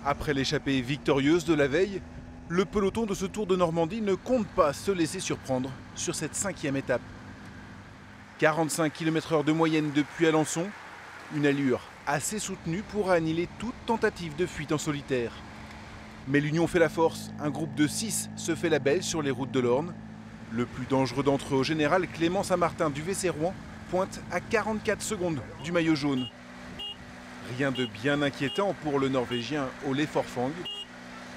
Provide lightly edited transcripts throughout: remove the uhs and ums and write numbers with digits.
Après l'échappée victorieuse de la veille, le peloton de ce Tour de Normandie ne compte pas se laisser surprendre sur cette 5e étape. 45 km/h de moyenne depuis Alençon, une allure assez soutenue pour annihiler toute tentative de fuite en solitaire. Mais l'union fait la force, un groupe de 6 se fait la belle sur les routes de l'Orne. Le plus dangereux d'entre eux au général, Clément Saint-Martin du WC Rouen, pointe à 44 secondes du maillot jaune. Rien de bien inquiétant pour le Norvégien Ole Forfang.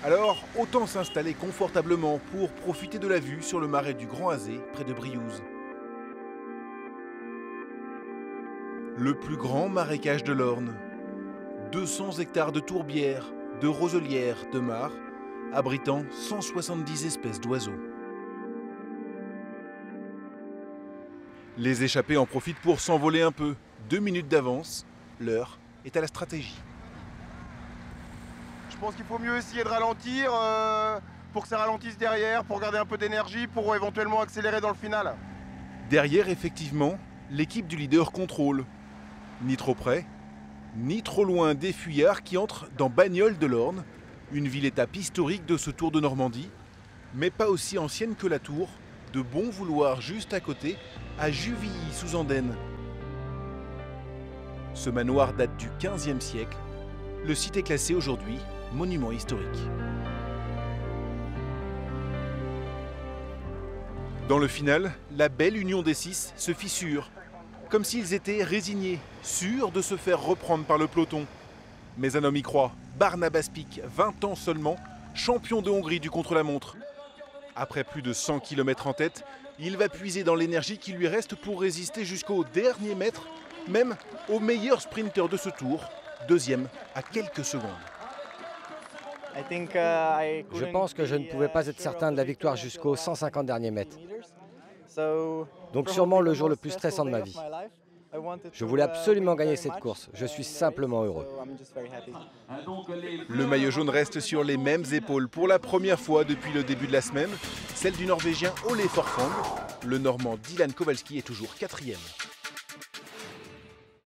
Alors, autant s'installer confortablement pour profiter de la vue sur le marais du Grand Azé, près de Briouze. Le plus grand marécage de l'Orne. 200 hectares de tourbières, de roselières, de mares, abritant 170 espèces d'oiseaux. Les échappés en profitent pour s'envoler un peu. 2 minutes d'avance, l'heure est à la stratégie. Je pense qu'il faut mieux essayer de ralentir pour que ça ralentisse derrière, pour garder un peu d'énergie, pour éventuellement accélérer dans le final. Derrière, effectivement, l'équipe du leader contrôle. Ni trop près, ni trop loin des fuyards qui entrent dans Bagnoles de l'Orne, une ville-étape historique de ce Tour de Normandie, mais pas aussi ancienne que la Tour, de bon vouloir juste à côté, à Juvilly sous Andenne. Ce manoir date du XVe siècle. Le site est classé aujourd'hui monument historique. Dans le final, la belle union des 6 se fissure, comme s'ils étaient résignés, sûrs de se faire reprendre par le peloton. Mais un homme y croit, Barnabas Pik, 20 ans seulement, champion de Hongrie du contre-la-montre. Après plus de 100 km en tête, il va puiser dans l'énergie qui lui reste pour résister jusqu'au dernier mètre, même au meilleur sprinter de ce tour, deuxième à quelques secondes. Je pense que je ne pouvais pas être certain de la victoire jusqu'aux 150 derniers mètres. Donc sûrement le jour le plus stressant de ma vie. Je voulais absolument gagner cette course. Je suis simplement heureux. Le maillot jaune reste sur les mêmes épaules pour la première fois depuis le début de la semaine, celle du Norvégien Ole Forfang. Le Normand Dylan Kowalski est toujours 4e.